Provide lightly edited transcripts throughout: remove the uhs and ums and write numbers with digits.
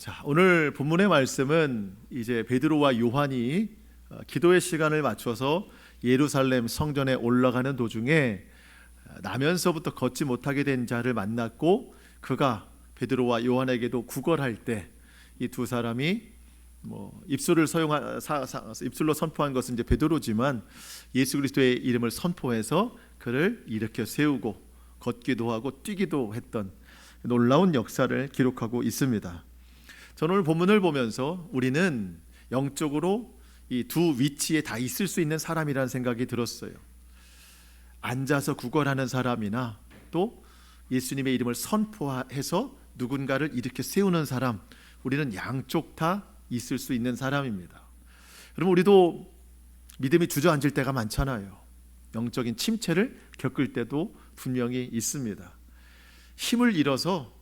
자, 오늘 본문의 말씀은 이제 베드로와 요한이 기도의 시간을 맞춰서 예루살렘 성전에 올라가는 도중에 나면서부터 걷지 못하게 된 자를 만났고, 그가 베드로와 요한에게도 구걸할 때 이 두 사람이 입술로 선포한 것은 이제 베드로지만 예수 그리스도의 이름을 선포해서 그를 일으켜 세우고 걷기도 하고 뛰기도 했던 놀라운 역사를 기록하고 있습니다. 저는 오늘 본문을 보면서 우리는 영적으로 이 두 위치에 다 있을 수 있는 사람이라는 생각이 들었어요. 앉아서 구걸하는 사람이나 또 예수님의 이름을 선포해서 누군가를 일으켜 세우는 사람, 우리는 양쪽 다 있을 수 있는 사람입니다. 여러분, 우리도 믿음이 주저앉을 때가 많잖아요. 영적인 침체를 겪을 때도 분명히 있습니다. 힘을 잃어서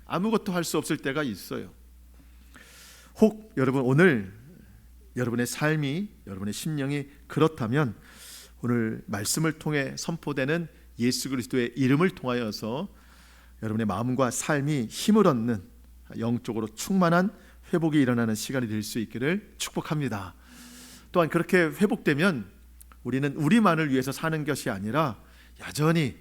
아무것도 할 수 없을 때가 있어요. 혹 여러분, 오늘 여러분의 삶이, 여러분의 심령이 그렇다면 오늘 말씀을 통해 선포되는 예수 그리스도의 이름을 통하여서 여러분의 마음과 삶이 힘을 얻는 영적으로 충만한 회복이 일어나는 시간이 될 수 있기를 축복합니다. 또한 그렇게 회복되면 우리는 우리만을 위해서 사는 것이 아니라 여전히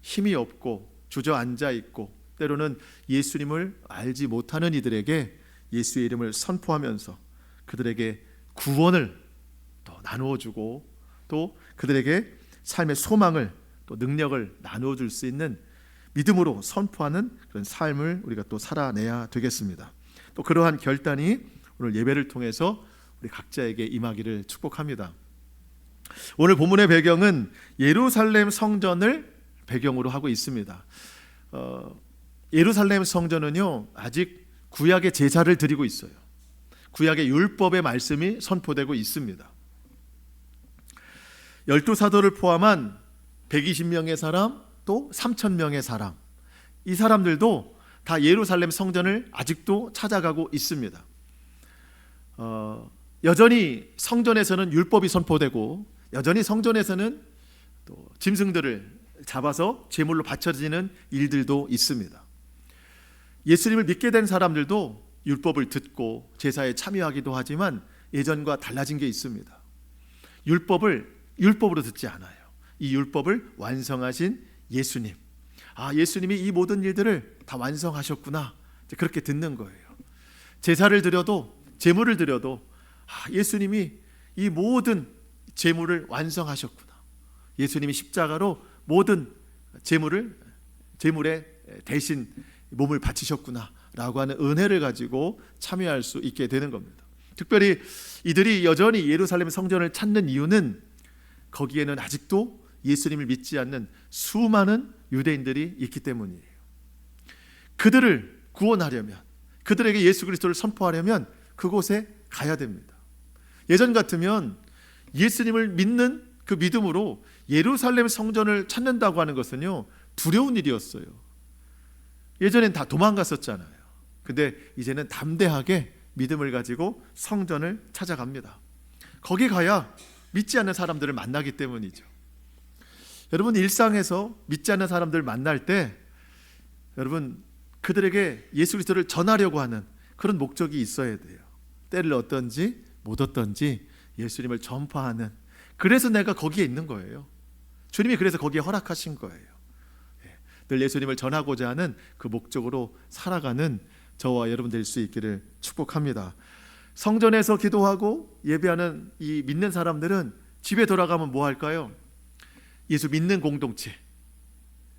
힘이 없고 주저앉아 있고 때로는 예수님을 알지 못하는 이들에게 예수의 이름을 선포하면서 그들에게 구원을 또 나누어주고 또 그들에게 삶의 소망을 또 능력을 나누어줄 수 있는 믿음으로 선포하는 그런 삶을 우리가 또 살아내야 되겠습니다. 또 그러한 결단이 오늘 예배를 통해서 우리 각자에게 임하기를 축복합니다. 오늘 본문의 배경은 예루살렘 성전을 배경으로 하고 있습니다. 예루살렘 성전은요, 아직 구약의 제사를 드리고 있어요. 구약의 율법의 말씀이 선포되고 있습니다. 12사도를 포함한 120명의 사람, 또 3,000명의 사람, 이 사람들도 다 예루살렘 성전을 아직도 찾아가고 있습니다. 여전히 성전에서는 율법이 선포되고 여전히 성전에서는 또 짐승들을 잡아서 제물로 바쳐지는 일들도 있습니다. 예수님을 믿게 된 사람들도 율법을 듣고 제사에 참여하기도 하지만 예전과 달라진 게 있습니다. 율법을 율법으로 듣지 않아요. 이 율법을 완성하신 예수님, 예수님이 이 모든 일들을 다 완성하셨구나, 그렇게 듣는 거예요. 제사를 드려도, 제물을 드려도 예수님이 이 모든 제물을 완성하셨구나, 예수님이 십자가로 모든 제물에 대신 몸을 바치셨구나 라고 하는 은혜를 가지고 참여할 수 있게 되는 겁니다. 특별히 이들이 여전히 예루살렘 성전을 찾는 이유는 거기에는 아직도 예수님을 믿지 않는 수많은 유대인들이 있기 때문이에요. 그들을 구원하려면, 그들에게 예수 그리스도를 선포하려면 그곳에 가야 됩니다. 예전 같으면 예수님을 믿는 그 믿음으로 예루살렘 성전을 찾는다고 하는 것은요, 두려운 일이었어요. 예전엔 다 도망갔었잖아요. 근데 이제는 담대하게 믿음을 가지고 성전을 찾아갑니다. 거기 가야 믿지 않는 사람들을 만나기 때문이죠. 여러분, 일상에서 믿지 않는 사람들을 만날 때 여러분, 그들에게 예수 그리스도를 전하려고 하는 그런 목적이 있어야 돼요. 때를 얻든지 못 얻든지 예수님을 전파하는, 그래서 내가 거기에 있는 거예요. 주님이 그래서 거기에 허락하신 거예요. 늘 예수님을 전하고자 하는 그 목적으로 살아가는 저와 여러분 될 수 있기를 축복합니다. 성전에서 기도하고 예배하는 이 믿는 사람들은 집에 돌아가면 뭐 할까요? 예수 믿는 공동체,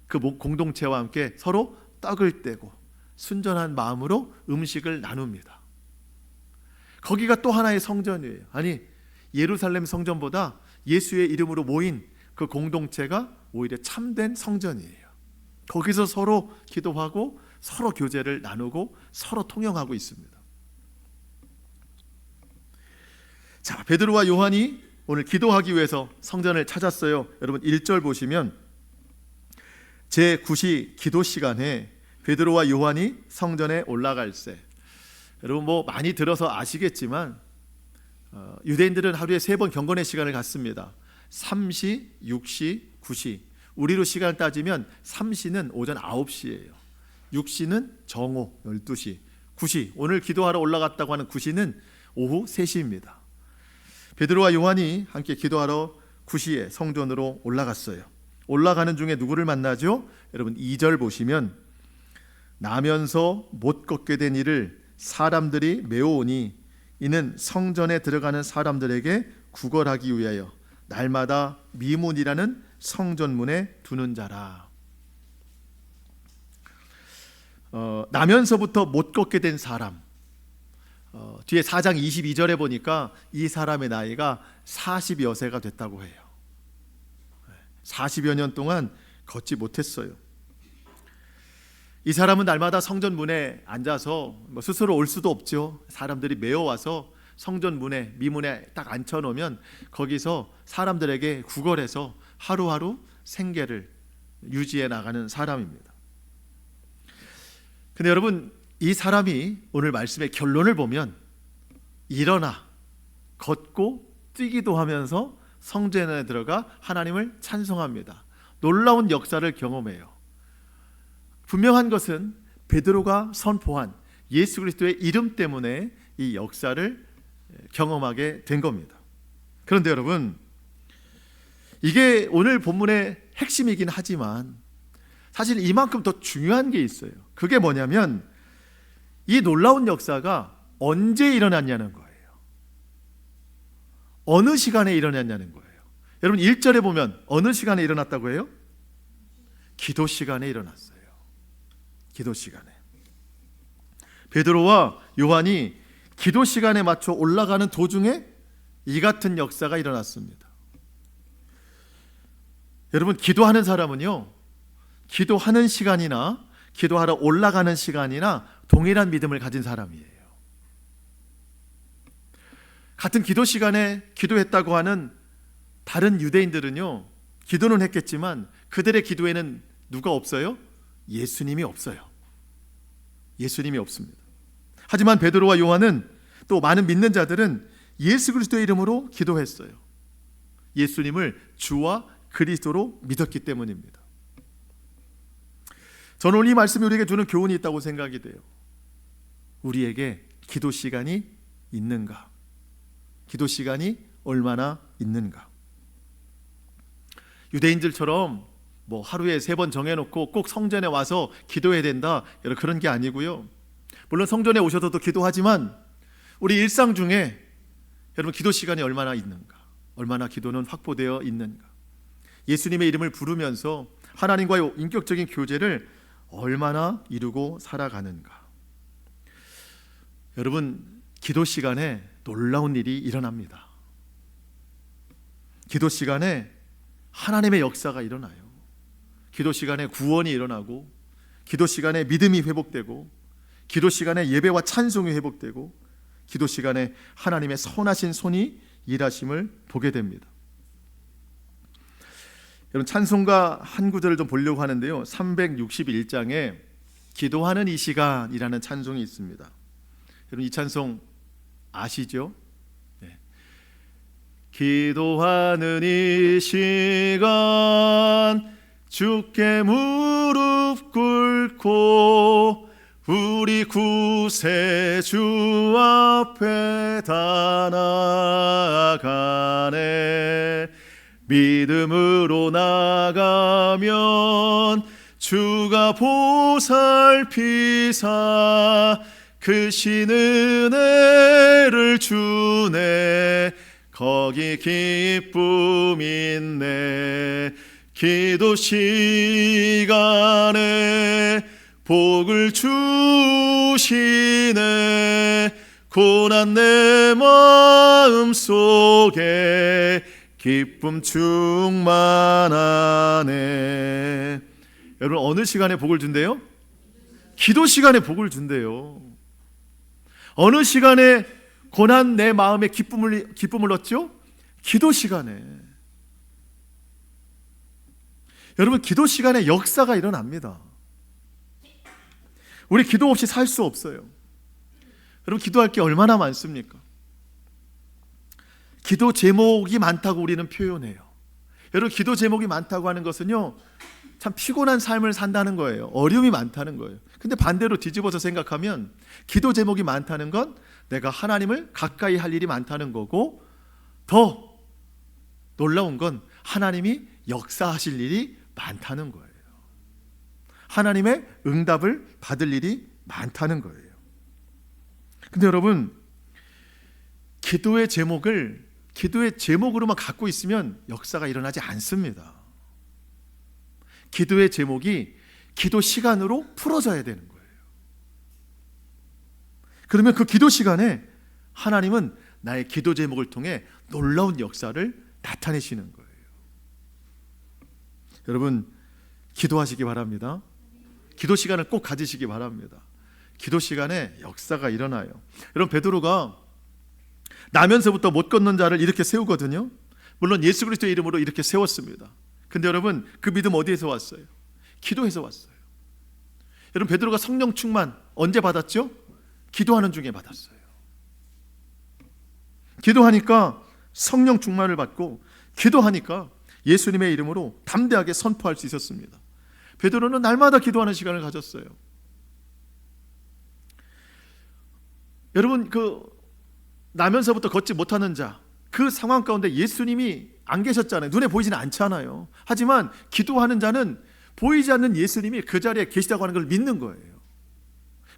그 공동체와 함께 서로 떡을 떼고 순전한 마음으로 음식을 나눕니다. 거기가 또 하나의 성전이에요. 아니, 예루살렘 성전보다 예수의 이름으로 모인 그 공동체가 오히려 참된 성전이에요. 거기서 서로 기도하고 서로 교제를 나누고 서로 통용하고 있습니다. 자, 베드로와 요한이 오늘 기도하기 위해서 성전을 찾았어요. 여러분, 1절 보시면 제9시 기도 시간에 베드로와 요한이 성전에 올라갈새. 여러분, 많이 들어서 아시겠지만 유대인들은 하루에 3번 경건의 시간을 갖습니다. 3시, 6시, 9시. 우리로 시간을 따지면 3시는 오전 9시예요. 6시는 정오 12시, 9시, 오늘 기도하러 올라갔다고 하는 9시는 오후 3시입니다. 베드로와 요한이 함께 기도하러 9시에 성전으로 올라갔어요. 올라가는 중에 누구를 만나죠? 여러분 2절 보시면 나면서 못 걷게 된 이를 사람들이 메어오니 이는 성전에 들어가는 사람들에게 구걸하기 위하여 날마다 미문이라는 성전문에 두는 자라. 나면서부터 못 걷게 된 사람, 뒤에 4장 22절에 보니까 이 사람의 나이가 40여 세가 됐다고 해요. 40여 년 동안 걷지 못했어요. 이 사람은 날마다 성전 문에 앉아서 스스로 올 수도 없죠. 사람들이 메어와서 성전 문에, 미문에 딱 앉혀놓으면 거기서 사람들에게 구걸해서 하루하루 생계를 유지해 나가는 사람입니다. 근데 여러분, 이 사람이 오늘 말씀의 결론을 보면 일어나 걷고 뛰기도 하면서 성전에 들어가 하나님을 찬송합니다. 놀라운 역사를 경험해요. 분명한 것은 베드로가 선포한 예수 그리스도의 이름 때문에 이 역사를 경험하게 된 겁니다. 그런데 여러분, 이게 오늘 본문의 핵심이긴 하지만 사실 이만큼 더 중요한 게 있어요. 그게 뭐냐면 이 놀라운 역사가 언제 일어났냐는 거예요. 어느 시간에 일어났냐는 거예요. 여러분 1절에 보면 어느 시간에 일어났다고 해요? 기도 시간에 일어났어요. 기도 시간에. 베드로와 요한이 기도 시간에 맞춰 올라가는 도중에 이 같은 역사가 일어났습니다. 여러분, 기도하는 사람은요, 기도하는 시간이나 기도하러 올라가는 시간이나 동일한 믿음을 가진 사람이에요. 같은 기도 시간에 기도했다고 하는 다른 유대인들은요, 기도는 했겠지만 그들의 기도에는 누가 없어요? 예수님이 없어요. 예수님이 없습니다. 하지만 베드로와 요한은 또 많은 믿는 자들은 예수 그리스도의 이름으로 기도했어요. 예수님을 주와 그리스도로 믿었기 때문입니다. 저는 오늘 이 말씀이 우리에게 주는 교훈이 있다고 생각이 돼요. 우리에게 기도 시간이 있는가? 기도 시간이 얼마나 있는가? 유대인들처럼 하루에 3번 정해놓고 꼭 성전에 와서 기도해야 된다, 여러분 그런 게 아니고요. 물론 성전에 오셔서도 기도하지만 우리 일상 중에 여러분 기도 시간이 얼마나 있는가? 얼마나 기도는 확보되어 있는가? 예수님의 이름을 부르면서 하나님과의 인격적인 교제를 얼마나 이루고 살아가는가? 여러분, 기도 시간에 놀라운 일이 일어납니다. 기도 시간에 하나님의 역사가 일어나요. 기도 시간에 구원이 일어나고, 기도 시간에 믿음이 회복되고, 기도 시간에 예배와 찬송이 회복되고, 기도 시간에 하나님의 선하신 손이 일하심을 보게 됩니다. 여러분, 찬송가 한 구절을 좀 보려고 하는데요, 361장에 기도하는 이 시간이라는 찬송이 있습니다. 여러분 이 찬송 아시죠? 네. 기도하는 이 시간 주께 무릎 꿇고 우리 구세주 앞에 다 나아가네. 믿음으로 나가면 주가 보살피사 크신 은혜를 주네. 거기 기쁨 있네. 기도 시간에 복을 주시네. 고난 내 마음 속에 기쁨 충만하네. 여러분 어느 시간에 복을 준대요? 기도 시간에 복을 준대요. 어느 시간에 고난 내 마음에 기쁨을 얻죠? 기도 시간에. 여러분 기도 시간에 역사가 일어납니다. 우리 기도 없이 살 수 없어요. 여러분 기도할 게 얼마나 많습니까? 기도 제목이 많다고 우리는 표현해요. 여러분, 기도 제목이 많다고 하는 것은요, 참 피곤한 삶을 산다는 거예요. 어려움이 많다는 거예요. 근데 반대로 뒤집어서 생각하면 기도 제목이 많다는 건 내가 하나님을 가까이 할 일이 많다는 거고, 더 놀라운 건 하나님이 역사하실 일이 많다는 거예요. 하나님의 응답을 받을 일이 많다는 거예요. 근데 여러분, 기도의 제목으로만 갖고 있으면 역사가 일어나지 않습니다. 기도의 제목이 기도 시간으로 풀어져야 되는 거예요. 그러면 그 기도 시간에 하나님은 나의 기도 제목을 통해 놀라운 역사를 나타내시는 거예요. 여러분, 기도하시기 바랍니다. 기도 시간을 꼭 가지시기 바랍니다. 기도 시간에 역사가 일어나요. 여러분, 베드로가 나면서부터 못 걷는 자를 이렇게 세우거든요. 물론 예수 그리스도의 이름으로 이렇게 세웠습니다. 근데 여러분, 그 믿음 어디에서 왔어요? 기도에서 왔어요. 여러분, 베드로가 성령 충만 언제 받았죠? 기도하는 중에 받았어요. 기도하니까 성령 충만을 받고, 기도하니까 예수님의 이름으로 담대하게 선포할 수 있었습니다. 베드로는 날마다 기도하는 시간을 가졌어요. 여러분, 나면서부터 걷지 못하는 자, 그 상황 가운데 예수님이 안 계셨잖아요. 눈에 보이지는 않잖아요. 하지만 기도하는 자는 보이지 않는 예수님이 그 자리에 계시다고 하는 걸 믿는 거예요.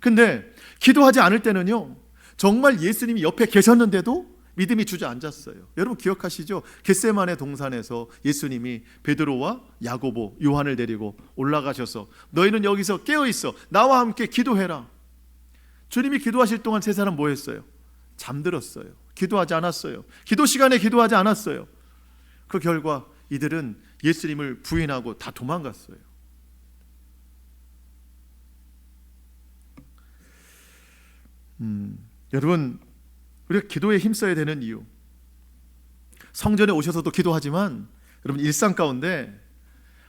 근데 기도하지 않을 때는요, 정말 예수님이 옆에 계셨는데도 믿음이 주저앉았어요. 여러분 기억하시죠? 겟세마네 동산에서 예수님이 베드로와 야고보, 요한을 데리고 올라가셔서 너희는 여기서 깨어있어, 나와 함께 기도해라. 주님이 기도하실 동안 세 사람 뭐 했어요? 잠들었어요. 기도하지 않았어요. 기도 시간에 기도하지 않았어요. 그 결과 이들은 예수님을 부인하고 다 도망갔어요. 여러분, 우리가 기도에 힘써야 되는 이유, 성전에 오셔서도 기도하지만 여러분 일상 가운데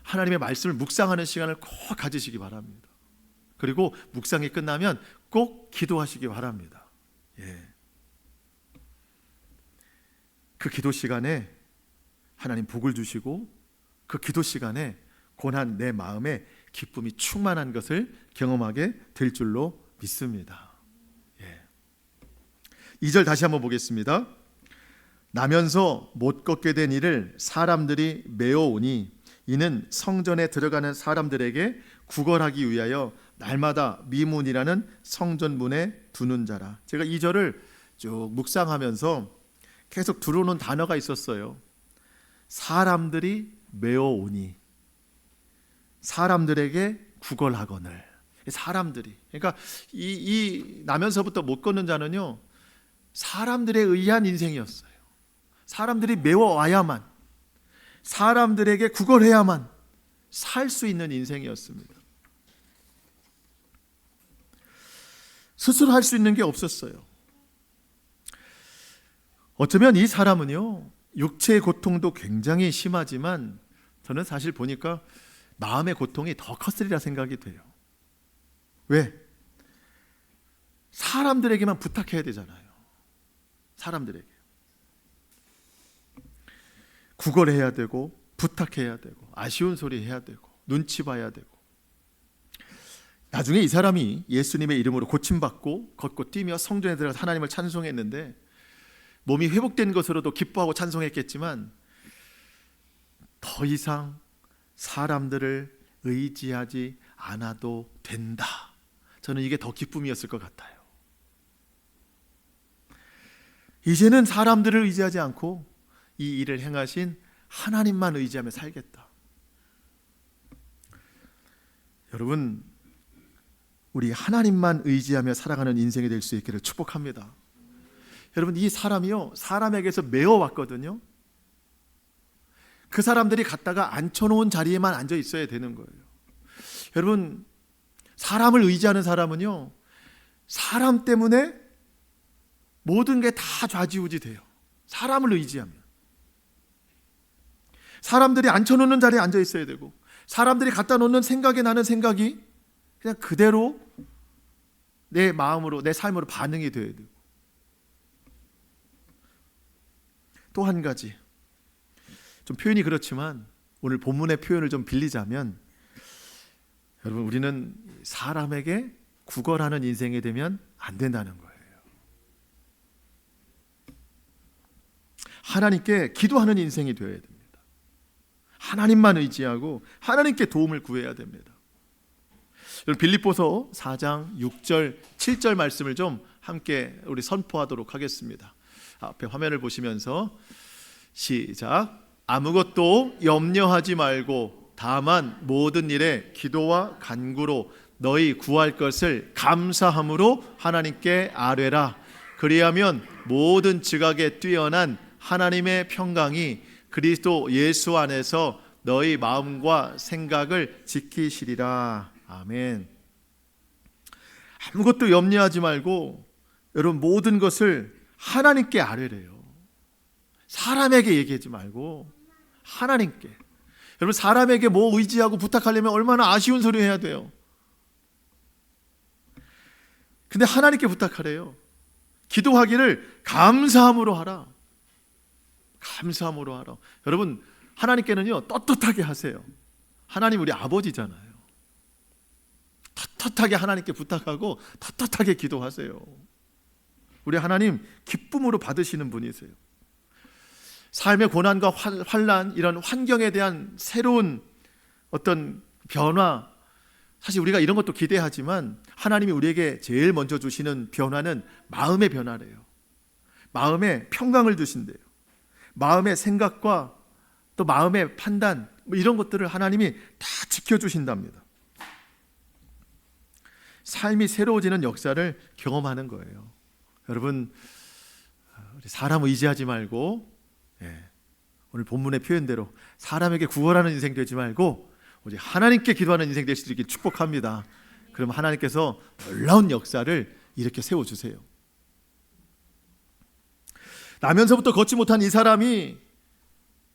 하나님의 말씀을 묵상하는 시간을 꼭 가지시기 바랍니다. 그리고 묵상이 끝나면 꼭 기도하시기 바랍니다. 그 기도 시간에 하나님 복을 주시고, 그 기도 시간에 고난 내 마음에 기쁨이 충만한 것을 경험하게 될 줄로 믿습니다. 2절 다시 한번 보겠습니다. 나면서 못 걷게 된 이를 사람들이 메어오니 이는 성전에 들어가는 사람들에게 구걸하기 위하여 날마다 미문이라는 성전문에 두는 자라. 제가 2절을 쭉 묵상하면서 계속 들어오는 단어가 있었어요. 사람들이 메어오니, 사람들에게 구걸하거늘. 사람들이, 그러니까 이 나면서부터 못 걷는 자는요, 사람들에 의한 인생이었어요. 사람들이 메워와야만, 사람들에게 구걸해야만 살 수 있는 인생이었습니다. 스스로 할 수 있는 게 없었어요. 어쩌면 이 사람은요, 육체의 고통도 굉장히 심하지만 저는 사실 보니까 마음의 고통이 더 컸으리라 생각이 돼요. 왜? 사람들에게만 부탁해야 되잖아요. 사람들에게 구걸해야 되고, 부탁해야 되고, 아쉬운 소리 해야 되고, 눈치 봐야 되고. 나중에 이 사람이 예수님의 이름으로 고침받고 걷고 뛰며 성전에 들어가서 하나님을 찬송했는데, 몸이 회복된 것으로도 기뻐하고 찬송했겠지만 더 이상 사람들을 의지하지 않아도 된다. 저는 이게 더 기쁨이었을 것 같아요. 이제는 사람들을 의지하지 않고 이 일을 행하신 하나님만 의지하며 살겠다. 여러분, 우리 하나님만 의지하며 살아가는 인생이 될 수 있기를 축복합니다. 여러분, 이 사람이요, 사람에게서 메어왔거든요. 그 사람들이 갔다가 앉혀놓은 자리에만 앉아 있어야 되는 거예요. 여러분, 사람을 의지하는 사람은요, 사람 때문에 모든 게 다 좌지우지 돼요. 사람을 의지하면. 사람들이 앉혀놓는 자리에 앉아 있어야 되고, 사람들이 갖다 놓는 생각에 나는 생각이 그냥 그대로 내 마음으로, 내 삶으로 반응이 돼야 되고. 또 한 가지, 좀 표현이 그렇지만 오늘 본문의 표현을 좀 빌리자면, 여러분, 우리는 사람에게 구걸하는 인생이 되면 안 된다는 거예요. 하나님께 기도하는 인생이 되어야 됩니다. 하나님만 의지하고 하나님께 도움을 구해야 됩니다. 빌립보서 4장 6절 7절 말씀을 좀 함께 우리 선포하도록 하겠습니다. 앞에 화면을 보시면서 시작. 아무것도 염려하지 말고 다만 모든 일에 기도와 간구로 너희 구할 것을 감사함으로 하나님께 아뢰라. 그리하면 모든 지각에 뛰어난 하나님의 평강이 그리스도 예수 안에서 너희 마음과 생각을 지키시리라. 아멘. 아무것도 염려하지 말고 여러분 모든 것을 하나님께 아뢰래요. 사람에게 얘기하지 말고 하나님께. 여러분, 사람에게 뭐 의지하고 부탁하려면 얼마나 아쉬운 소리 해야 돼요. 근데 하나님께 부탁하래요. 기도하기를 감사함으로 하라. 감사함으로 하라. 여러분, 하나님께는요 떳떳하게 하세요. 하나님 우리 아버지잖아요. 떳떳하게 하나님께 부탁하고 떳떳하게 기도하세요. 우리 하나님 기쁨으로 받으시는 분이세요. 삶의 고난과 환난, 이런 환경에 대한 새로운 어떤 변화, 사실 우리가 이런 것도 기대하지만 하나님이 우리에게 제일 먼저 주시는 변화는 마음의 변화래요. 마음에 평강을 주신대요. 마음의 생각과 또 마음의 판단, 이런 것들을 하나님이 다 지켜주신답니다. 삶이 새로워지는 역사를 경험하는 거예요. 여러분, 사람 의지하지 말고, 오늘 본문의 표현대로 사람에게 구걸하는 인생 되지 말고 오직 하나님께 기도하는 인생 될 수 있게 축복합니다. 그럼 하나님께서 놀라운 역사를 이렇게 세워주세요. 나면서부터 걷지 못한 이 사람이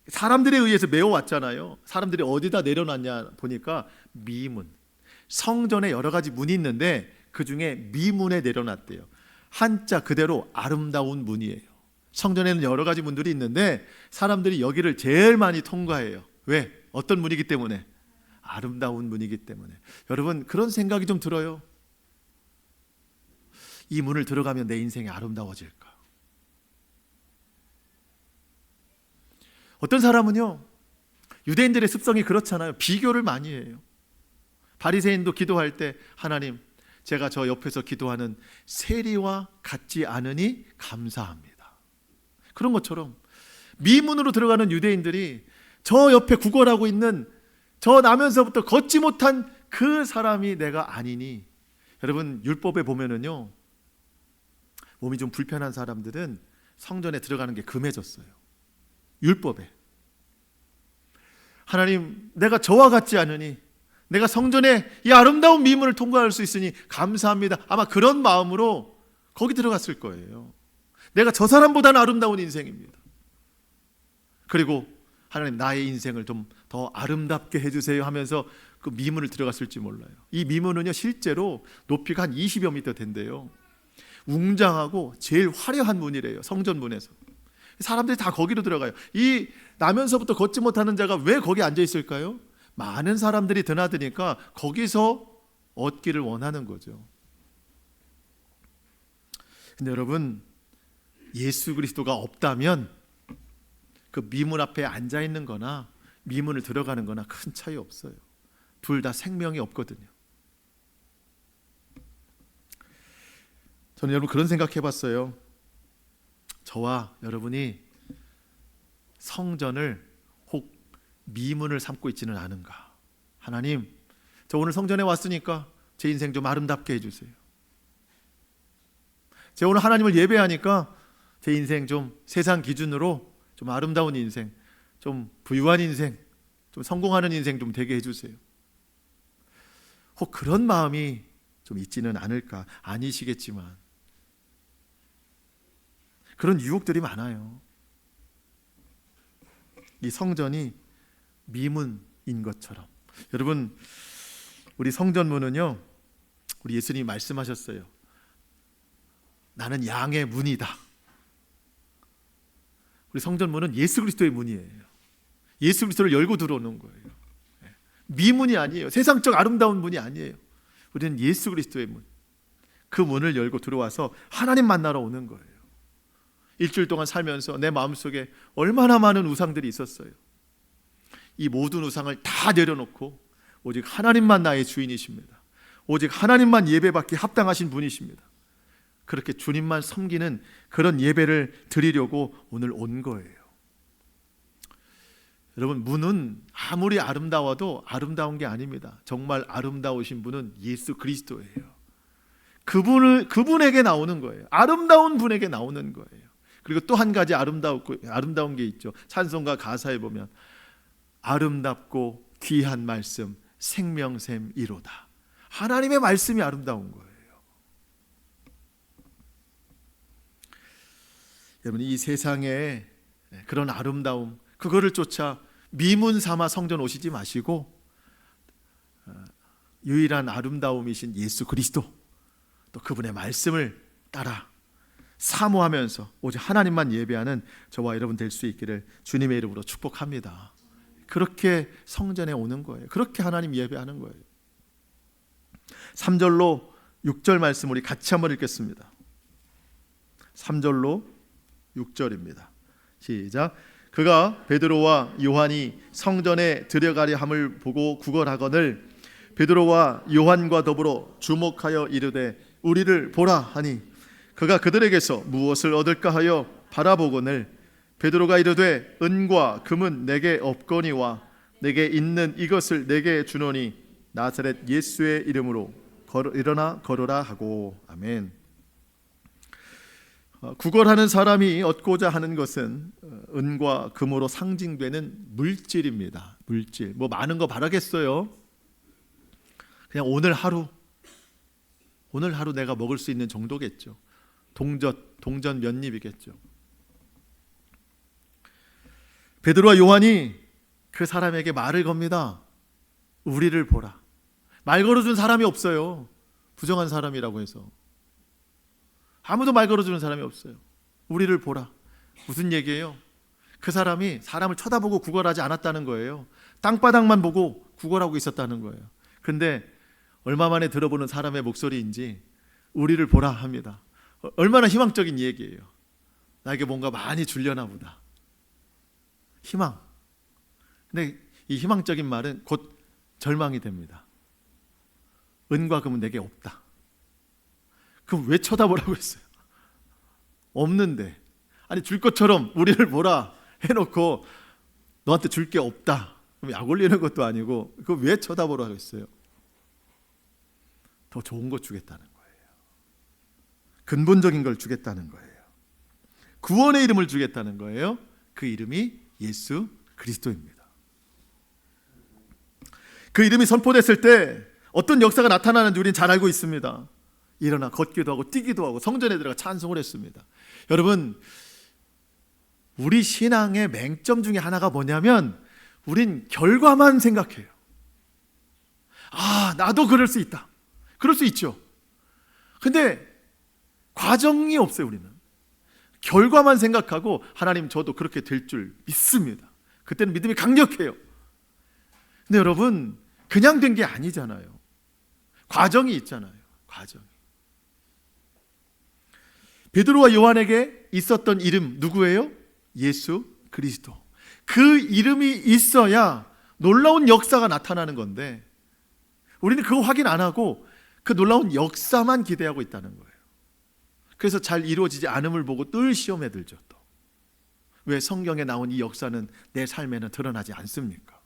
사람들에 의해서 메워왔잖아요. 사람들이 어디다 내려놨냐 보니까 미문, 성전에 여러 가지 문이 있는데 그 중에 미문에 내려놨대요. 한자 그대로 아름다운 문이에요. 성전에는 여러 가지 문들이 있는데 사람들이 여기를 제일 많이 통과해요. 왜? 어떤 문이기 때문에? 아름다운 문이기 때문에. 여러분, 그런 생각이 좀 들어요. 이 문을 들어가면 내 인생이 아름다워질까? 어떤 사람은요, 유대인들의 습성이 그렇잖아요. 비교를 많이 해요. 바리새인도 기도할 때 하나님, 제가 저 옆에서 기도하는 세리와 같지 않으니 감사합니다. 그런 것처럼 미문으로 들어가는 유대인들이 저 옆에 구걸하고 있는 저 나면서부터 걷지 못한 그 사람이 내가 아니니. 여러분, 율법에 보면은요, 몸이 좀 불편한 사람들은 성전에 들어가는 게 금해졌어요. 율법에. 하나님, 내가 저와 같지 않으니, 내가 성전에 이 아름다운 미문을 통과할 수 있으니 감사합니다. 아마 그런 마음으로 거기 들어갔을 거예요. 내가 저 사람보다는 아름다운 인생입니다. 그리고 하나님, 나의 인생을 좀 더 아름답게 해주세요 하면서 그 미문을 들어갔을지 몰라요. 이 미문은요 실제로 높이가 한 20여 미터 된대요. 웅장하고 제일 화려한 문이래요. 성전문에서. 사람들이 다 거기로 들어가요. 이 나면서부터 걷지 못하는 자가 왜 거기 앉아 있을까요? 많은 사람들이 드나드니까 거기서 얻기를 원하는 거죠. 근데 여러분, 예수 그리스도가 없다면 그 미문 앞에 앉아 있는 거나 미문을 들어가는 거나 큰 차이 없어요. 둘 다 생명이 없거든요. 저는 여러분 그런 생각 해봤어요. 저와 여러분이 성전을 혹 미문을 삼고 있지는 않은가. 하나님, 저 오늘 성전에 왔으니까 제 인생 좀 아름답게 해주세요. 제가 오늘 하나님을 예배하니까 제 인생 좀 세상 기준으로 좀 아름다운 인생, 좀 부유한 인생, 좀 성공하는 인생 좀 되게 해주세요. 혹 그런 마음이 좀 있지는 않을까. 아니시겠지만 그런 유혹들이 많아요. 이 성전이 미문인 것처럼. 여러분, 우리 성전문은요, 우리 예수님이 말씀하셨어요. 나는 양의 문이다. 우리 성전문은 예수 그리스도의 문이에요. 예수 그리스도를 열고 들어오는 거예요. 미문이 아니에요. 세상적 아름다운 문이 아니에요. 우리는 예수 그리스도의 문, 그 문을 열고 들어와서 하나님 만나러 오는 거예요. 일주일 동안 살면서 내 마음속에 얼마나 많은 우상들이 있었어요. 이 모든 우상을 다 내려놓고 오직 하나님만 나의 주인이십니다. 오직 하나님만 예배받기 합당하신 분이십니다. 그렇게 주님만 섬기는 그런 예배를 드리려고 오늘 온 거예요. 여러분, 문은 아무리 아름다워도 아름다운 게 아닙니다. 정말 아름다우신 분은 예수 그리스도예요. 그분에게 나오는 거예요. 아름다운 분에게 나오는 거예요. 그리고 또 한 가지 아름다운 게 있죠. 찬송가 가사에 보면 아름답고 귀한 말씀 생명샘이로다. 하나님의 말씀이 아름다운 거예요. 여러분, 이 세상에 그런 아름다움, 그거를 쫓아 미문 삼아 성전 오시지 마시고 유일한 아름다움이신 예수 그리스도, 또 그분의 말씀을 따라 사모하면서 오직 하나님만 예배하는 저와 여러분 될 수 있기를 주님의 이름으로 축복합니다. 그렇게 성전에 오는 거예요. 그렇게 하나님 예배하는 거예요. 3절로 6절 말씀 우리 같이 한번 읽겠습니다. 3절로 6절입니다. 시작. 그가 베드로와 요한이 성전에 들어가려 함을 보고 구걸하거늘 베드로와 요한과 더불어 주목하여 이르되 우리를 보라 하니 그가 그들에게서 무엇을 얻을까 하여 바라보거늘 베드로가 이르되 은과 금은 내게 없거니와 내게 있는 이것을 내게 주노니 나사렛 예수의 이름으로 일어나 걸으라 하고. 아멘. 구걸하는 사람이 얻고자 하는 것은 은과 금으로 상징되는 물질입니다. 물질. 뭐 많은 거 바라겠어요? 그냥 오늘 하루 내가 먹을 수 있는 정도겠죠. 동전 몇 입이겠죠. 베드로와 요한이 그 사람에게 말을 겁니다. 우리를 보라. 말 걸어준 사람이 없어요. 부정한 사람이라고 해서 아무도 말 걸어주는 사람이 없어요. 우리를 보라. 무슨 얘기예요? 그 사람이 사람을 쳐다보고 구걸하지 않았다는 거예요. 땅바닥만 보고 구걸하고 있었다는 거예요. 근데 얼마 만에 들어보는 사람의 목소리인지 우리를 보라 합니다. 얼마나 희망적인 얘기예요. 나에게 뭔가 많이 주려나 보다. 희망. 근데 이 희망적인 말은 곧 절망이 됩니다. 은과 금은 내게 없다. 그럼 왜 쳐다보라고 했어요? 없는데. 아니, 줄 것처럼 우리를 보라 해놓고 너한테 줄 게 없다. 그럼 약 올리는 것도 아니고 그거 왜 쳐다보라고 했어요? 더 좋은 거 주겠다는 거예요. 근본적인 걸 주겠다는 거예요. 구원의 이름을 주겠다는 거예요. 그 이름이 예수 그리스도입니다. 그 이름이 선포됐을 때 어떤 역사가 나타나는지 우리는 잘 알고 있습니다. 일어나 걷기도 하고 뛰기도 하고 성전에 들어가 찬송을 했습니다. 여러분, 우리 신앙의 맹점 중에 하나가 뭐냐면 우린 결과만 생각해요. 아, 나도 그럴 수 있다. 그럴 수 있죠. 근데 과정이 없어요. 우리는 결과만 생각하고 하나님 저도 그렇게 될 줄 믿습니다. 그때는 믿음이 강력해요. 근데 여러분, 그냥 된 게 아니잖아요. 과정이 있잖아요. 과정이. 베드로와 요한에게 있었던 이름 누구예요? 예수 그리스도. 그 이름이 있어야 놀라운 역사가 나타나는 건데 우리는 그거 확인 안 하고 그 놀라운 역사만 기대하고 있다는 거예요. 그래서 잘 이루어지지 않음을 보고 늘 시험에 들죠. 또 왜 성경에 나온 이 역사는 내 삶에는 드러나지 않습니까?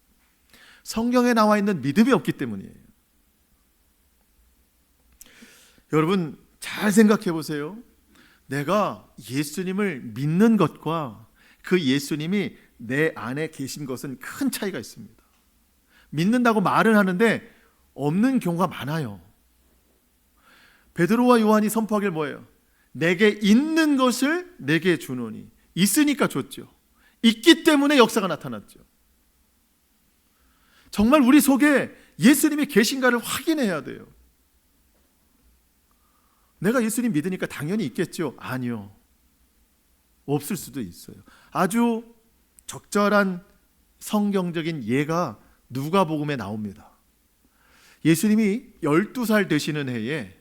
성경에 나와 있는 믿음이 없기 때문이에요. 여러분, 잘 생각해 보세요. 내가 예수님을 믿는 것과 그 예수님이 내 안에 계신 것은 큰 차이가 있습니다. 믿는다고 말은 하는데 없는 경우가 많아요. 베드로와 요한이 선포하길 뭐예요? 내게 있는 것을 내게 주노니. 있으니까 줬죠. 있기 때문에 역사가 나타났죠. 정말 우리 속에 예수님이 계신가를 확인해야 돼요. 내가 예수님 믿으니까 당연히 있겠죠? 아니요. 없을 수도 있어요. 아주 적절한 성경적인 예가 누가복음에 나옵니다. 예수님이 12살 되시는 해에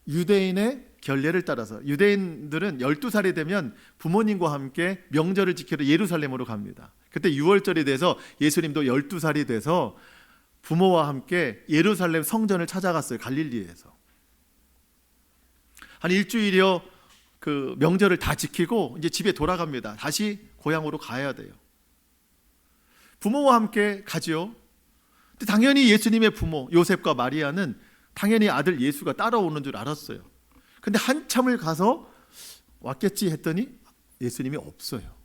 유대인의 결례를 따라서, 유대인들은 12살이 되면 부모님과 함께 명절을 지키러 예루살렘으로 갑니다. 그때 6월절이 돼서 예수님도 12살이 돼서 부모와 함께 예루살렘 성전을 찾아갔어요. 갈릴리에서 한 일주일여 그 명절을 다 지키고 이제 집에 돌아갑니다. 다시 고향으로 가야 돼요. 부모와 함께 가지요. 근데 당연히 예수님의 부모 요셉과 마리아는 당연히 아들 예수가 따라오는 줄 알았어요. 근데 한참을 가서 왔겠지 했더니 예수님이 없어요.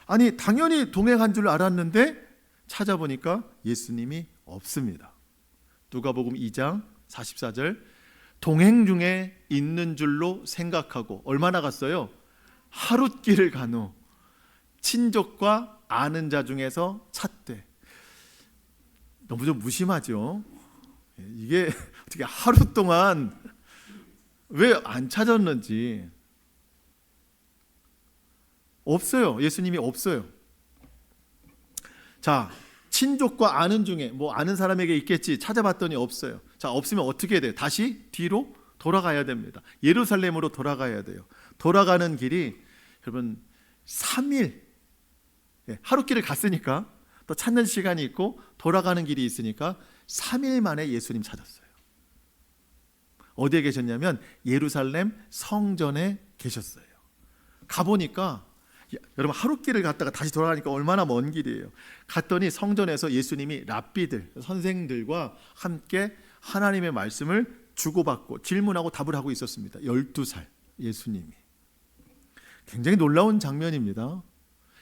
아니, 당연히 동행한 줄 알았는데 찾아보니까 예수님이 없습니다. 누가복음 2장 44절, 동행 중에 있는 줄로 생각하고 얼마나 갔어요? 하룻길을 간 후 친족과 아는 자 중에서 찾되. 너무 좀 무심하죠? 이게 어떻게 하루 동안 왜 안 찾았는지. 없어요. 예수님이 없어요. 자, 친족과 아는 중에 뭐 아는 사람에게 있겠지 찾아봤더니 없어요. 자, 없으면 어떻게 돼요? 다시 뒤로 돌아가야 됩니다. 예루살렘으로 돌아가야 돼요. 돌아가는 길이 여러분 3일, 하룻길을 갔으니까 또 찾는 시간이 있고 돌아가는 길이 있으니까 3일 만에 예수님 찾았어요. 어디에 계셨냐면 예루살렘 성전에 계셨어요. 가보니까 여러분, 하룻길을 갔다가 다시 돌아가니까 얼마나 먼 길이에요. 갔더니 성전에서 예수님이 랍비들, 선생들과 함께 하나님의 말씀을 주고받고 질문하고 답을 하고 있었습니다. 12살 예수님이. 굉장히 놀라운 장면입니다.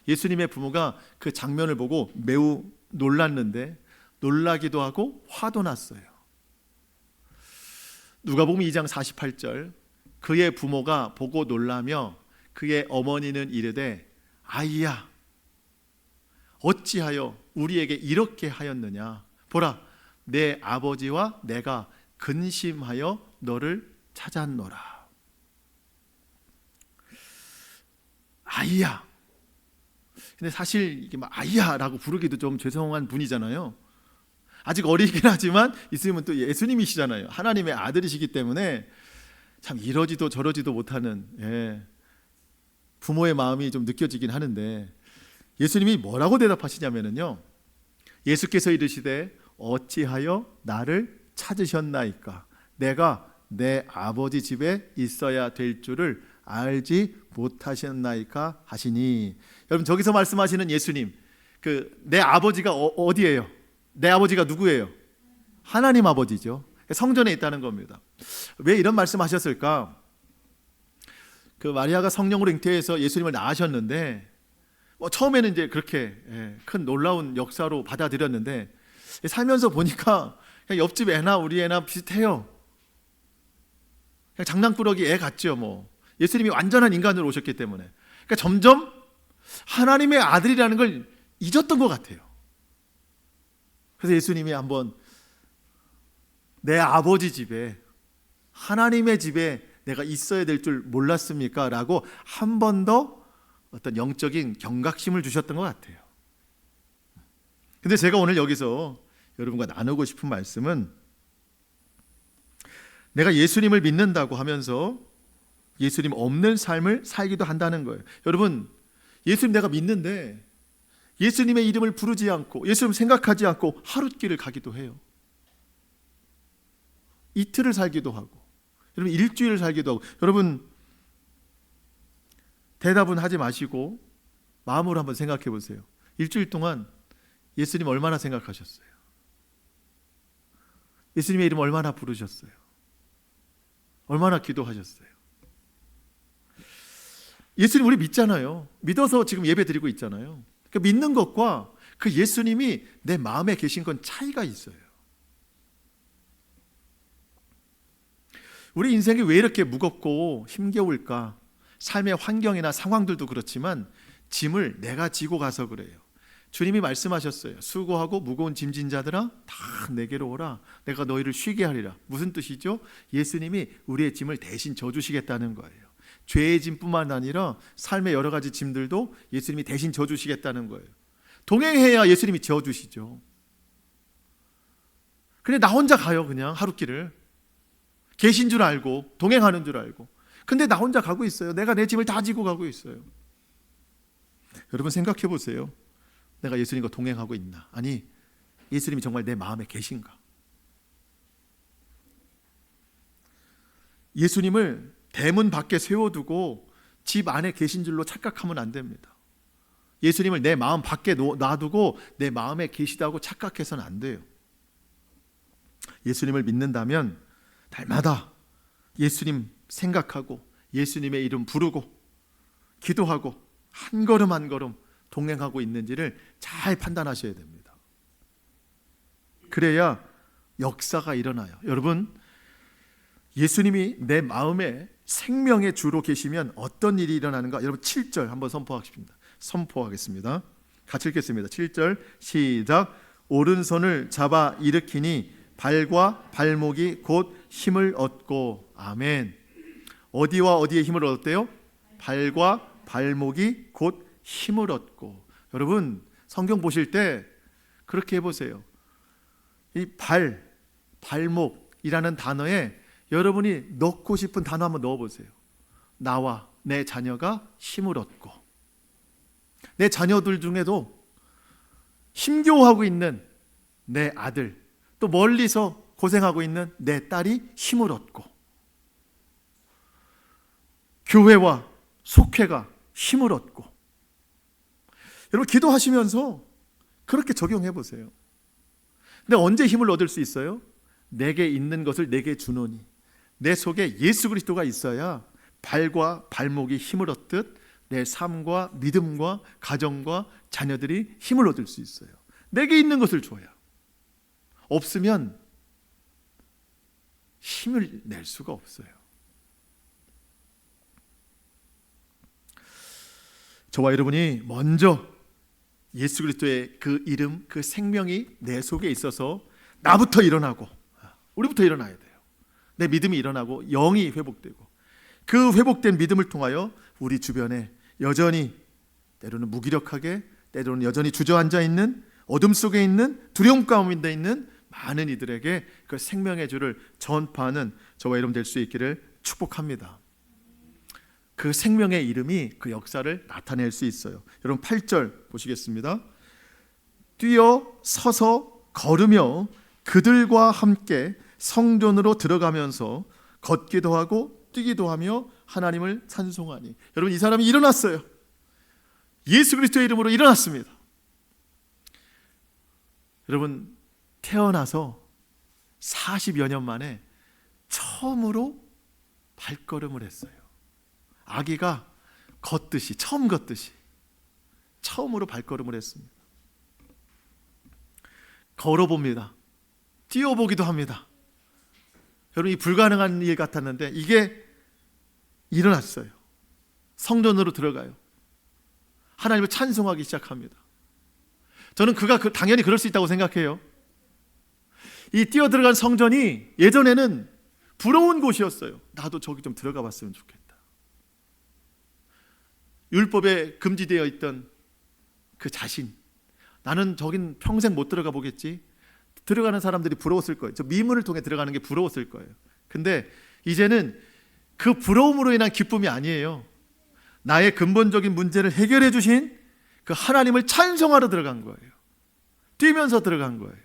예수님의 부모가 그 장면을 보고 매우 놀랐는데 놀라기도 하고 화도 났어요. 누가복음 2장 48절, 그의 부모가 보고 놀라며 그의 어머니는 이르되 아이야 어찌하여 우리에게 이렇게 하였느냐. 보라, 내 아버지와 내가 근심하여 너를 찾았노라. 아이야. 근데 사실 이게 막 아이야라고 부르기도 좀 죄송한 분이잖아요. 아직 어리긴 하지만 있으면 또 예수님이시잖아요. 하나님의 아들이시기 때문에 참 이러지도 저러지도 못하는 부모의 마음이 좀 느껴지긴 하는데, 예수님이 뭐라고 대답하시냐면요, 예수께서 이르시되 어찌하여 나를 찾으셨나이까. 내가 내 아버지 집에 있어야 될 줄을 알지 못하셨나이까 하시니. 여러분, 저기서 말씀하시는 예수님, 그 내 아버지가 어디예요? 내 아버지가 누구예요? 하나님 아버지죠. 성전에 있다는 겁니다. 왜 이런 말씀하셨을까? 그 마리아가 성령으로 잉태해서 예수님을 낳으셨는데 처음에는 이제 그렇게 큰 놀라운 역사로 받아들였는데 살면서 보니까 그냥 옆집 애나 우리 애나 비슷해요. 그냥 장난꾸러기 애 같죠. 뭐 예수님이 완전한 인간으로 오셨기 때문에. 그러니까 점점 하나님의 아들이라는 걸 잊었던 것 같아요. 그래서 예수님이 한번 내 아버지 집에, 하나님의 집에 내가 있어야 될 줄 몰랐습니까? 라고 한 번 더 어떤 영적인 경각심을 주셨던 것 같아요. 근데 제가 오늘 여기서 여러분과 나누고 싶은 말씀은, 내가 예수님을 믿는다고 하면서 예수님 없는 삶을 살기도 한다는 거예요. 여러분, 예수님 내가 믿는데 예수님의 이름을 부르지 않고 예수님 생각하지 않고 하룻길을 가기도 해요. 이틀을 살기도 하고, 여러분 일주일을 살기도 하고. 여러분, 대답은 하지 마시고 마음으로 한번 생각해 보세요. 일주일 동안 예수님 얼마나 생각하셨어요? 예수님의 이름 얼마나 부르셨어요? 얼마나 기도하셨어요? 예수님 우리 믿잖아요. 믿어서 지금 예배 드리고 있잖아요. 그러니까 믿는 것과 그 예수님이 내 마음에 계신 건 차이가 있어요. 우리 인생이 왜 이렇게 무겁고 힘겨울까? 삶의 환경이나 상황들도 그렇지만 짐을 내가 지고 가서 그래요. 주님이 말씀하셨어요. 수고하고 무거운 짐진 자들아 다 내게로 오라. 내가 너희를 쉬게 하리라. 무슨 뜻이죠? 예수님이 우리의 짐을 대신 져주시겠다는 거예요. 죄의 짐뿐만 아니라 삶의 여러 가지 짐들도 예수님이 대신 져주시겠다는 거예요. 동행해야 예수님이 지어주시죠. 근데 나 혼자 가요. 그냥 하루길을 계신 줄 알고 동행하는 줄 알고. 근데 나 혼자 가고 있어요. 내가 내 짐을 다 지고 가고 있어요. 여러분 생각해 보세요. 내가 예수님과 동행하고 있나? 아니, 예수님이 정말 내 마음에 계신가? 예수님을 대문 밖에 세워두고 집 안에 계신 줄로 착각하면 안 됩니다. 예수님을 내 마음 밖에 놔두고 내 마음에 계시다고 착각해서는 안 돼요. 예수님을 믿는다면 날마다 예수님 생각하고 예수님의 이름 부르고 기도하고 한 걸음 한 걸음 동행하고 있는지를 잘 판단하셔야 됩니다. 그래야 역사가 일어나요. 여러분, 예수님이 내 마음에 생명의 주로 계시면 어떤 일이 일어나는가? 여러분 7절 한번 선포하겠습니다. 같이 읽겠습니다. 7절 시작. 오른손을 잡아 일으키니 발과 발목이 곧 힘을 얻고. 아멘. 어디와 어디에 힘을 얻었대요? 발과 발목이 곧 힘을 얻고. 여러분 성경 보실 때 그렇게 해보세요. 이 발목이라는 단어에 여러분이 넣고 싶은 단어 한번 넣어보세요. 나와 내 자녀가 힘을 얻고. 내 자녀들 중에도 힘겨워하고 있는 내 아들, 또 멀리서 고생하고 있는 내 딸이 힘을 얻고, 교회와 속회가 힘을 얻고. 여러분 기도하시면서 그렇게 적용해 보세요. 근데 언제 힘을 얻을 수 있어요? 내게 있는 것을 내게 주노니. 내 속에 예수 그리스도가 있어야 발과 발목이 힘을 얻듯 내 삶과 믿음과 가정과 자녀들이 힘을 얻을 수 있어요. 내게 있는 것을 줘야. 없으면 힘을 낼 수가 없어요. 저와 여러분이 먼저 예수 그리스도의 그 이름, 그 생명이 내 속에 있어서 나부터 일어나고, 우리부터 일어나야 돼요. 내 믿음이 일어나고 영이 회복되고, 그 회복된 믿음을 통하여 우리 주변에 여전히 때로는 무기력하게, 때로는 여전히 주저앉아 있는, 어둠 속에 있는, 두려움 가운데 있는 많은 이들에게 그 생명의 주를 전파하는 저와 여러분 될 수 있기를 축복합니다. 그 생명의 이름이 그 역사를 나타낼 수 있어요. 여러분 8절 보시겠습니다. 뛰어 서서 걸으며 그들과 함께 성전으로 들어가면서 걷기도 하고 뛰기도 하며 하나님을 찬송하니. 여러분 이 사람이 일어났어요. 예수 그리스도의 이름으로 일어났습니다. 여러분 태어나서 40여 년 만에 처음으로 발걸음을 했어요. 아기가 걷듯이, 처음 걷듯이 처음으로 발걸음을 했습니다. 걸어봅니다. 뛰어보기도 합니다. 여러분 이 불가능한 일 같았는데 이게 일어났어요. 성전으로 들어가요. 하나님을 찬송하기 시작합니다. 저는 그가 당연히 그럴 수 있다고 생각해요. 이 뛰어 들어간 성전이 예전에는 부러운 곳이었어요. 나도 저기 좀 들어가 봤으면 좋겠다. 율법에 금지되어 있던 그 자신, 나는 저긴 평생 못 들어가 보겠지. 들어가는 사람들이 부러웠을 거예요. 저 미문을 통해 들어가는 게 부러웠을 거예요. 근데 이제는 그 부러움으로 인한 기쁨이 아니에요. 나의 근본적인 문제를 해결해 주신 그 하나님을 찬송하러 들어간 거예요. 뛰면서 들어간 거예요.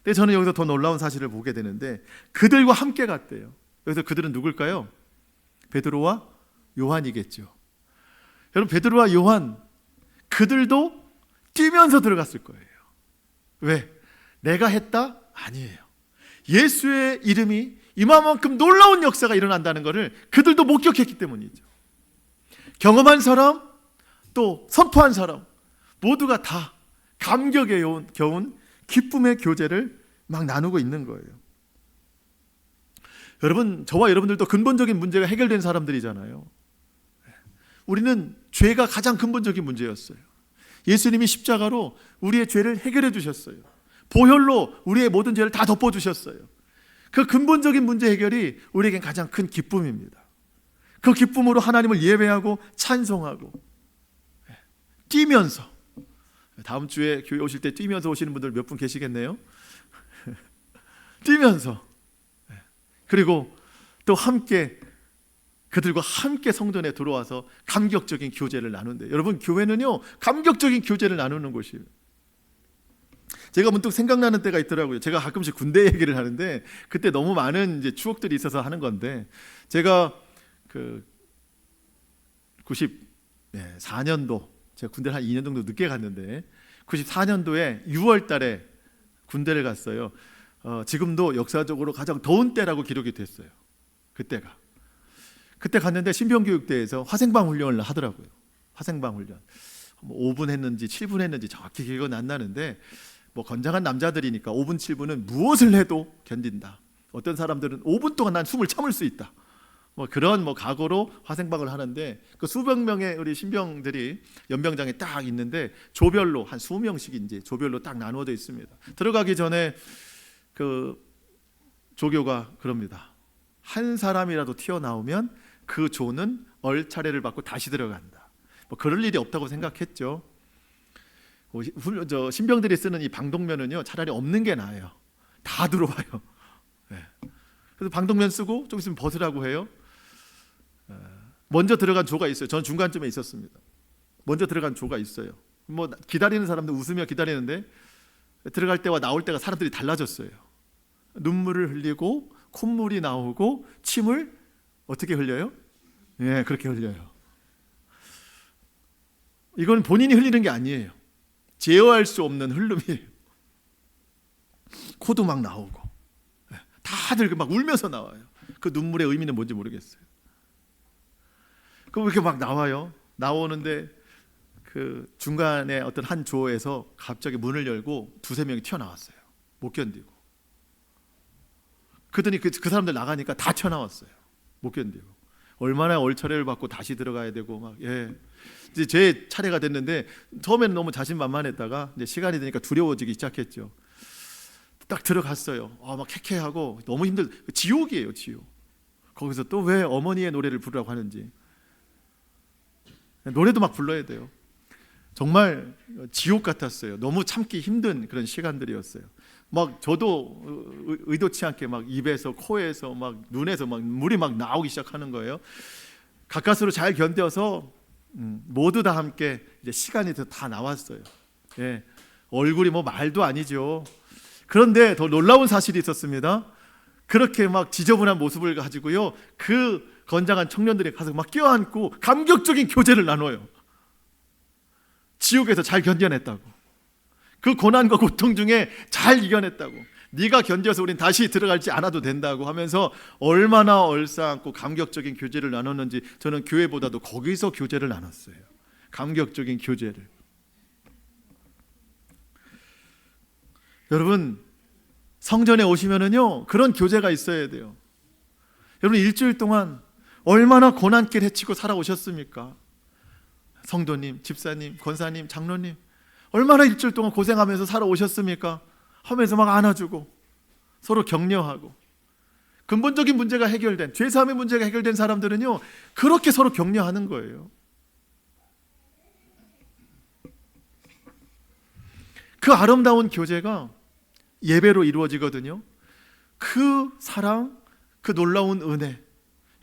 근데 저는 여기서 더 놀라운 사실을 보게 되는데 그들과 함께 갔대요. 여기서 그들은 누굴까요? 베드로와 요한이겠죠. 여러분 베드로와 요한, 그들도 뛰면서 들어갔을 거예요. 왜? 내가 했다? 아니에요. 예수의 이름이 이만큼 놀라운 역사가 일어난다는 것을 그들도 목격했기 때문이죠. 경험한 사람, 또 선포한 사람 모두가 다 감격에 겨운 기쁨의 교제를 막 나누고 있는 거예요. 여러분, 저와 여러분들도 근본적인 문제가 해결된 사람들이잖아요. 우리는 죄가 가장 근본적인 문제였어요. 예수님이 십자가로 우리의 죄를 해결해 주셨어요. 보혈로 우리의 모든 죄를 다 덮어주셨어요. 그 근본적인 문제 해결이 우리에겐 가장 큰 기쁨입니다. 그 기쁨으로 하나님을 예배하고 찬송하고 뛰면서, 다음 주에 교회 오실 때 뛰면서 오시는 분들 몇 분 계시겠네요. 뛰면서, 그리고 또 함께 그들과 함께 성전에 들어와서 감격적인 교제를 나누는데, 여러분 교회는요 감격적인 교제를 나누는 곳이에요. 제가 문득 생각나는 때가 있더라고요. 제가 가끔씩 군대 얘기를 하는데 그때 너무 많은 이제 추억들이 있어서 하는 건데, 제가 그 94년도, 제가 군대를 한 2년 정도 늦게 갔는데 94년도에 6월 달에 군대를 갔어요. 지금도 역사적으로 가장 더운 때라고 기록이 됐어요. 그때 갔는데 신병교육대에서 화생방 훈련을 하더라고요. 화생방 훈련 5분 했는지 7분 했는지 정확히 기억은 안 나는데, 뭐 건장한 남자들이니까 5분 7분은 무엇을 해도 견딘다. 어떤 사람들은 5분 동안 난 숨을 참을 수 있다. 뭐 그런 각오로 화생방을 하는데, 그 수백 명의 우리 신병들이 연병장에 딱 있는데 조별로 한 20명씩인지 조별로 딱 나누어져 있습니다. 들어가기 전에 그 조교가 그럽니다. 한 사람이라도 튀어나오면 그 조는 얼차례를 받고 다시 들어간다. 뭐 그럴 일이 없다고 생각했죠. 신병들이 쓰는 이 방독면은요 차라리 없는 게 나아요. 다 들어와요. 그래서 방독면 쓰고 좀 있으면 벗으라고 해요. 먼저 들어간 조가 있어요. 저는 중간쯤에 있었습니다. 먼저 들어간 조가 있어요. 뭐 기다리는 사람들 웃으며 기다리는데 들어갈 때와 나올 때가 사람들이 달라졌어요. 눈물을 흘리고 콧물이 나오고 침을 어떻게 흘려요? 그렇게 흘려요. 이건 본인이 흘리는 게 아니에요. 제어할 수 없는 흐름이에요. 코도 막 나오고 다들 막 울면서 나와요. 그 눈물의 의미는 뭔지 모르겠어요. 그럼 이렇게 막 나와요. 나오는데 그 중간에 어떤 한 조에서 갑자기 문을 열고 두세 명이 튀어나왔어요. 못 견디고. 그러더니 그 사람들 나가니까 다 튀어나왔어요. 못 견디고. 얼마나 얼차례를 받고 다시 들어가야 되고 막. 이제 제 차례가 됐는데 처음에는 너무 자신만만했다가 이제 시간이 되니까 두려워지기 시작했죠. 딱 들어갔어요. 막 쾌쾌하고 너무 지옥이에요, 지옥. 거기서 또 왜 어머니의 노래를 부르라고 하는지. 노래도 막 불러야 돼요. 정말 지옥 같았어요. 너무 참기 힘든 그런 시간들이었어요. 막 저도 의도치 않게 막 입에서 코에서 막 눈에서 막 물이 막 나오기 시작하는 거예요. 가까스로 잘 견뎌서 모두 다 함께 이제 시간이 다 나왔어요. 얼굴이 뭐 말도 아니죠. 그런데 더 놀라운 사실이 있었습니다. 그렇게 막 지저분한 모습을 가지고요, 그 건장한 청년들이 가서 막 껴안고 감격적인 교제를 나눠요. 지옥에서 잘 견뎌냈다고, 그 고난과 고통 중에 잘 이겨냈다고, 네가 견뎌서 우린 다시 들어갈지 않아도 된다고 하면서 얼마나 얼싸안고 감격적인 교제를 나눴는지, 저는 교회보다도 거기서 교제를 나눴어요. 감격적인 교제를. 여러분, 성전에 오시면은요 그런 교제가 있어야 돼요. 여러분, 일주일 동안 얼마나 고난길 헤치고 살아오셨습니까? 성도님, 집사님, 권사님, 장로님, 얼마나 일주일 동안 고생하면서 살아오셨습니까? 하면서 막 안아주고 서로 격려하고, 근본적인 문제가 해결된, 죄사함의 문제가 해결된 사람들은요 그렇게 서로 격려하는 거예요. 그 아름다운 교제가 예배로 이루어지거든요. 그 사랑, 그 놀라운 은혜,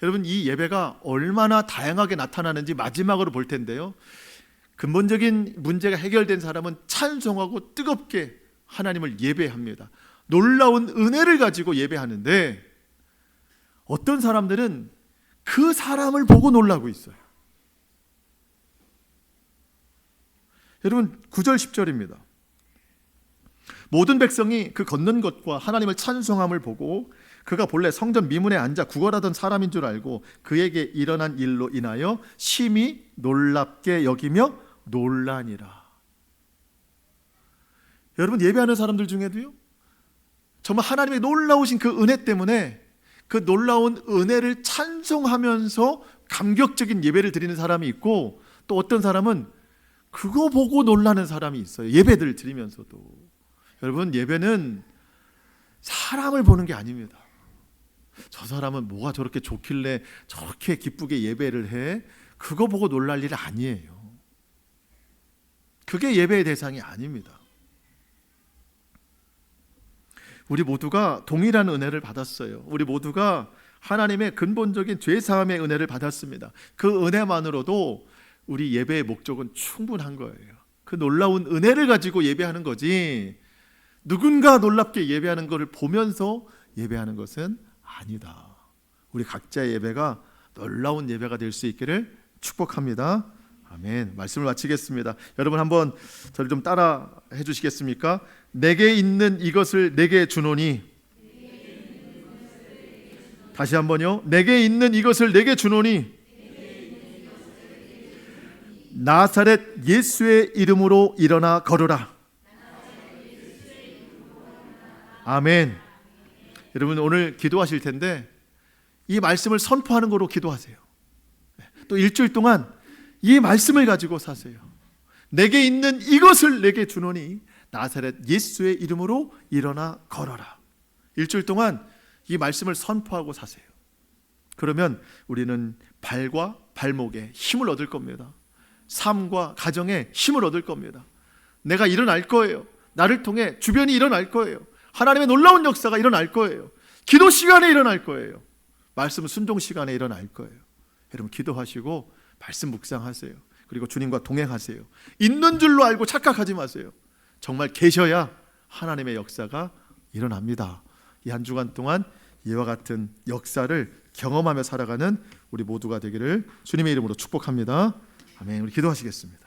여러분, 이 예배가 얼마나 다양하게 나타나는지 마지막으로 볼 텐데요, 근본적인 문제가 해결된 사람은 찬송하고 뜨겁게 하나님을 예배합니다. 놀라운 은혜를 가지고 예배하는데, 어떤 사람들은 그 사람을 보고 놀라고 있어요. 여러분, 9절 10절입니다. 모든 백성이 그 걷는 것과 하나님을 찬송함을 보고 그가 본래 성전 미문에 앉아 구걸하던 사람인 줄 알고 그에게 일어난 일로 인하여 심히 놀랍게 여기며 놀라니라. 여러분, 예배하는 사람들 중에도요 정말 하나님의 놀라우신 그 은혜 때문에 그 놀라운 은혜를 찬송하면서 감격적인 예배를 드리는 사람이 있고, 또 어떤 사람은 그거 보고 놀라는 사람이 있어요. 예배를 드리면서도. 여러분, 예배는 사람을 보는 게 아닙니다. 저 사람은 뭐가 저렇게 좋길래 저렇게 기쁘게 예배를 해? 그거 보고 놀랄 일 아니에요. 그게 예배의 대상이 아닙니다. 우리 모두가 동일한 은혜를 받았어요. 우리 모두가 하나님의 근본적인 죄사함의 은혜를 받았습니다. 그 은혜만으로도 우리 예배의 목적은 충분한 거예요. 그 놀라운 은혜를 가지고 예배하는 거지, 누군가 놀랍게 예배하는 것을 보면서 예배하는 것은 아니다. 우리 각자의 예배가 놀라운 예배가 될 수 있기를 축복합니다. 아멘. 말씀을 마치겠습니다. 여러분 한번 저를 좀 따라 해주시겠습니까? 내게 있는 이것을 내게 주노니. 다시 한번요. 내게 있는 이것을 내게 주노니. 나사렛 예수의 이름으로 일어나 걸으라. 아멘. 여러분 오늘 기도하실 텐데 이 말씀을 선포하는 거로 기도하세요. 또 일주일 동안 이 말씀을 가지고 사세요. 내게 있는 이것을 내게 주노니 나사렛 예수의 이름으로 일어나 걸어라. 일주일 동안 이 말씀을 선포하고 사세요. 그러면 우리는 발과 발목에 힘을 얻을 겁니다. 삶과 가정에 힘을 얻을 겁니다. 내가 일어날 거예요. 나를 통해 주변이 일어날 거예요. 하나님의 놀라운 역사가 일어날 거예요. 기도 시간에 일어날 거예요. 말씀 순종 시간에 일어날 거예요. 여러분 기도하시고 말씀 묵상하세요. 그리고 주님과 동행하세요. 있는 줄로 알고 착각하지 마세요. 정말 계셔야 하나님의 역사가 일어납니다. 이 한 주간 동안 이와 같은 역사를 경험하며 살아가는 우리 모두가 되기를 주님의 이름으로 축복합니다. 아멘. 우리 기도하시겠습니다.